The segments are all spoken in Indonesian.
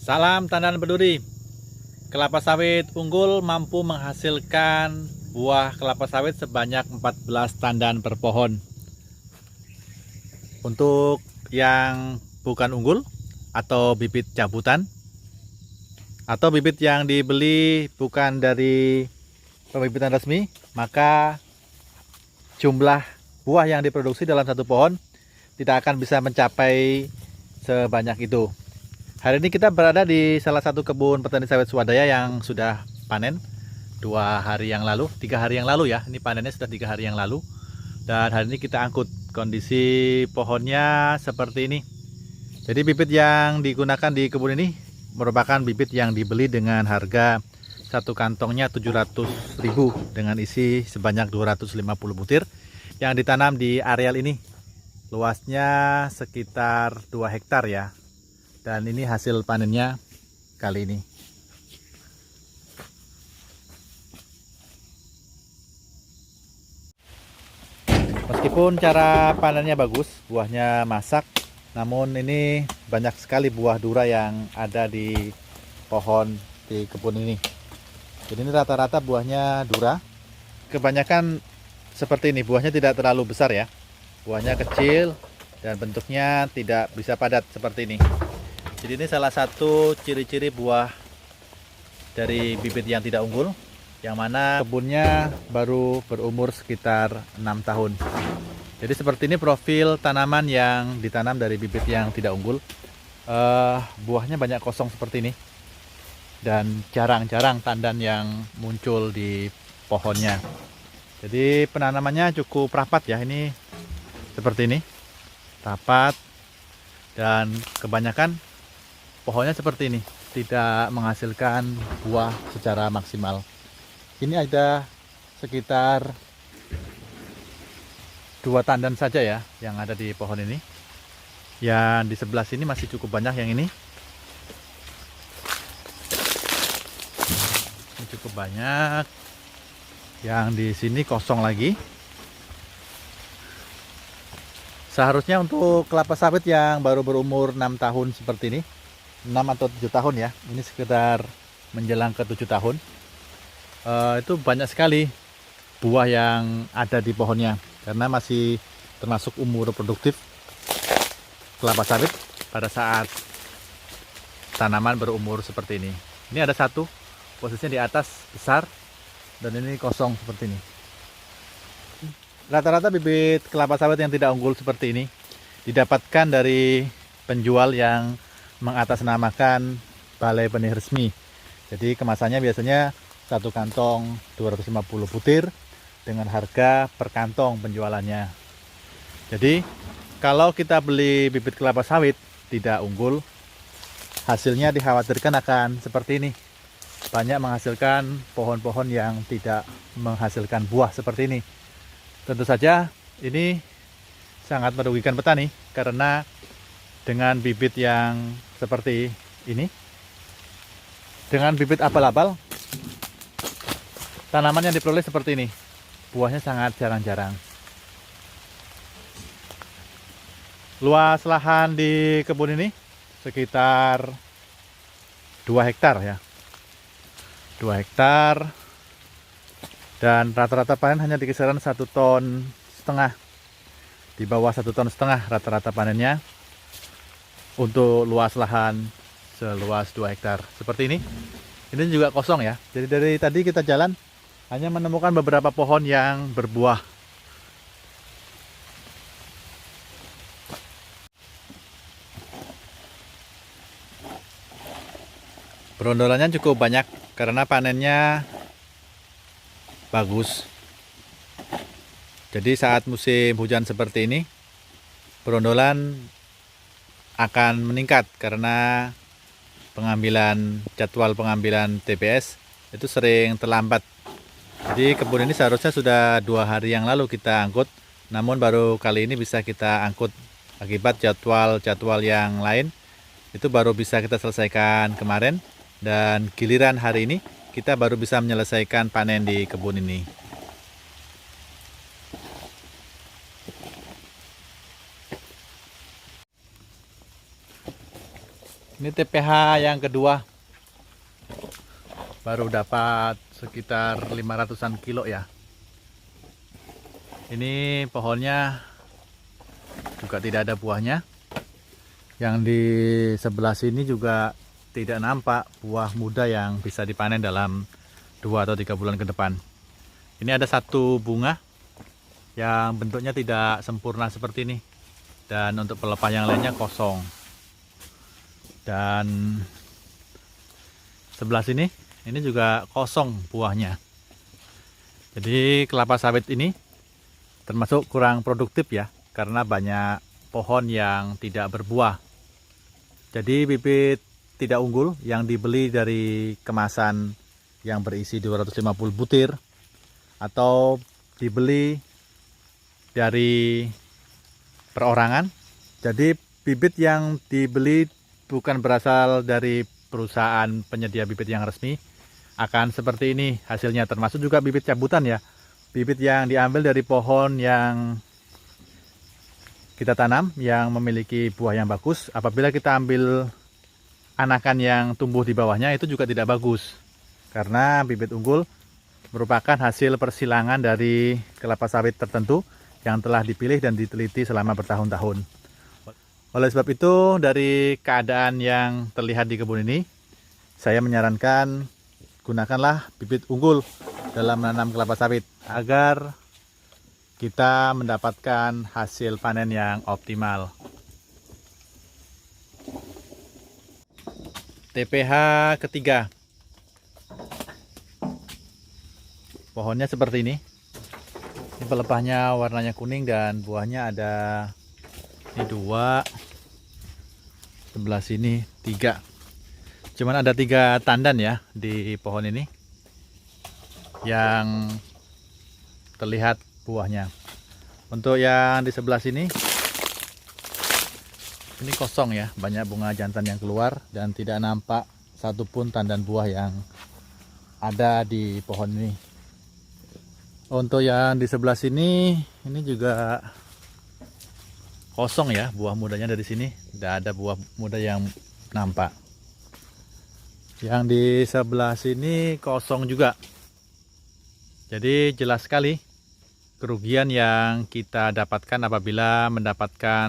Salam tandan berduri. Kelapa sawit unggul mampu menghasilkan buah kelapa sawit sebanyak 14 tandan per pohon. Untuk yang bukan unggul atau bibit cabutan atau bibit yang dibeli bukan dari pembibitan resmi, maka jumlah buah yang diproduksi dalam satu pohon tidak akan bisa mencapai sebanyak itu. Hari ini kita berada di salah satu kebun petani sawit swadaya yang sudah panen 3 hari yang lalu ya. Ini panennya sudah 3 hari yang lalu. Dan hari ini kita angkut. Kondisi pohonnya seperti ini. Jadi bibit yang digunakan di kebun ini merupakan bibit yang dibeli dengan harga satu kantongnya 700.000 dengan isi sebanyak 250 butir yang ditanam di areal ini. Luasnya sekitar 2 hektar ya. Dan ini hasil panennya kali ini. Meskipun cara panennya bagus, buahnya masak, namun ini banyak sekali buah dura yang ada di pohon di kebun ini. Jadi ini rata-rata buahnya dura. Kebanyakan seperti ini, buahnya tidak terlalu besar ya. Buahnya kecil dan bentuknya tidak bisa padat seperti ini. Jadi ini salah satu ciri-ciri buah dari bibit yang tidak unggul, yang mana kebunnya baru berumur sekitar 6 tahun. Jadi seperti ini profil tanaman yang ditanam dari bibit yang tidak unggul. Buahnya banyak kosong seperti ini. Dan jarang-jarang tandan yang muncul di pohonnya. Jadi penanamannya cukup rapat ya, ini seperti ini. Rapat dan kebanyakan pohonnya seperti ini, tidak menghasilkan buah secara maksimal. Ini ada sekitar 2 tandan saja ya yang ada di pohon ini. Yang di sebelah sini masih cukup banyak yang ini. Ini cukup banyak. Yang di sini kosong lagi. Seharusnya untuk kelapa sawit yang baru berumur 6 tahun seperti ini, 6 atau 7 tahun ya, ini sekitar menjelang ke 7 tahun, itu banyak sekali buah yang ada di pohonnya, karena masih termasuk umur produktif kelapa sawit pada saat tanaman berumur seperti ini. Ini ada satu, posisinya di atas besar, dan ini kosong seperti ini. Rata-rata bibit kelapa sawit yang tidak unggul seperti ini didapatkan dari penjual yang mengatasnamakan balai benih resmi. Jadi kemasannya biasanya satu kantong 250 butir dengan harga per kantong penjualannya. Jadi kalau kita beli bibit kelapa sawit tidak unggul, hasilnya dikhawatirkan akan seperti ini. Banyak menghasilkan pohon-pohon yang tidak menghasilkan buah seperti ini. Tentu saja ini sangat merugikan petani karena dengan bibit yang seperti ini, dengan bibit abal-abal, tanaman yang diperoleh seperti ini, buahnya sangat jarang-jarang. Luas lahan di kebun ini sekitar 2 hektar ya, 2 hektar, dan rata-rata panen hanya di kisaran 1,5 ton, di bawah 1,5 ton rata-rata panennya. Untuk luas lahan seluas 2 hektar seperti ini. Ini juga kosong ya. Jadi dari tadi kita jalan hanya menemukan beberapa pohon yang berbuah. Berondolannya cukup banyak karena panennya bagus. Jadi saat musim hujan seperti ini, berondolan akan meningkat karena jadwal pengambilan TBS itu sering terlambat. Jadi kebun ini seharusnya sudah 2 hari yang lalu kita angkut, namun baru kali ini bisa kita angkut akibat jadwal yang lain itu baru bisa kita selesaikan kemarin, dan giliran hari ini kita baru bisa menyelesaikan panen di kebun ini. Ini Ini TPH yang kedua. Baru dapat sekitar 500-an kilo ya. Ini pohonnya juga tidak ada buahnya. Yang di sebelah sini juga tidak nampak buah muda yang bisa dipanen dalam 2 atau 3 bulan ke depan. Ini ada satu bunga yang bentuknya tidak sempurna seperti ini. Dan untuk pelepah yang lainnya kosong. Dan sebelah sini ini juga kosong buahnya. Jadi kelapa sawit ini termasuk kurang produktif ya, karena banyak pohon yang tidak berbuah. Jadi bibit tidak unggul yang dibeli dari kemasan yang berisi 250 butir atau dibeli dari perorangan. Jadi bibit yang dibeli bukan berasal dari perusahaan penyedia bibit yang resmi, akan seperti ini hasilnya, termasuk juga bibit cabutan ya. Bibit yang diambil dari pohon yang kita tanam yang memiliki buah yang bagus, apabila kita ambil anakan yang tumbuh di bawahnya itu juga tidak bagus. Karena bibit unggul merupakan hasil persilangan dari kelapa sawit tertentu yang telah dipilih dan diteliti selama bertahun-tahun. Oleh sebab itu, dari keadaan yang terlihat di kebun ini, saya menyarankan gunakanlah bibit unggul dalam menanam kelapa sawit agar kita mendapatkan hasil panen yang optimal. TPH ketiga. Pohonnya seperti ini. Ini pelepahnya warnanya kuning dan buahnya ada ini 2, sebelah sini 3. Cuman ada 3 tandan ya di pohon ini yang terlihat buahnya. Untuk yang di sebelah sini ini kosong ya, banyak bunga jantan yang keluar dan tidak nampak satupun tandan buah yang ada di pohon ini. Untuk yang di sebelah sini ini juga kosong ya, buah mudanya dari sini tidak ada buah muda yang nampak. Yang di sebelah sini kosong juga. Jadi jelas sekali kerugian yang kita dapatkan apabila mendapatkan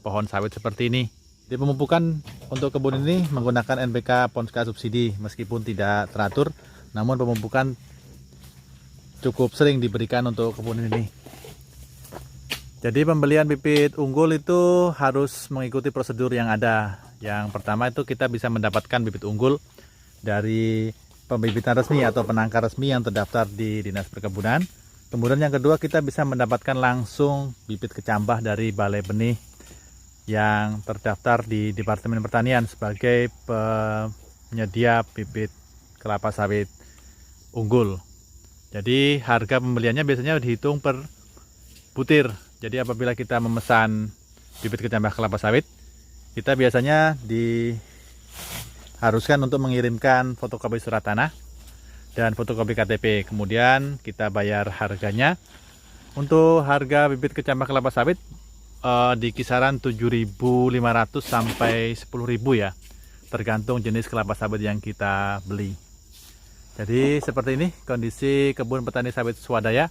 pohon sawit seperti ini. Di pemupukan untuk kebun ini menggunakan NPK Ponska subsidi, meskipun tidak teratur, namun pemupukan cukup sering diberikan untuk kebun ini. Jadi pembelian bibit unggul itu harus mengikuti prosedur yang ada. Yang pertama itu kita bisa mendapatkan bibit unggul dari pembibitan resmi atau penangkar resmi yang terdaftar di Dinas Perkebunan. Kemudian yang kedua, kita bisa mendapatkan langsung bibit kecambah dari balai benih yang terdaftar di Departemen Pertanian sebagai penyedia bibit kelapa sawit unggul. Jadi harga pembeliannya biasanya dihitung per butir. Jadi apabila kita memesan bibit kecambah kelapa sawit, kita biasanya diharuskan untuk mengirimkan fotokopi surat tanah dan fotokopi KTP. Kemudian kita bayar harganya. Untuk harga bibit kecambah kelapa sawit di kisaran 7.500 sampai 10.000 ya, tergantung jenis kelapa sawit yang kita beli. Jadi seperti ini kondisi kebun petani sawit swadaya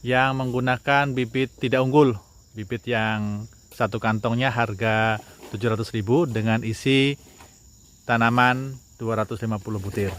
yang menggunakan bibit tidak unggul, bibit yang satu kantongnya harga 700.000 dengan isi tanaman 250 butir.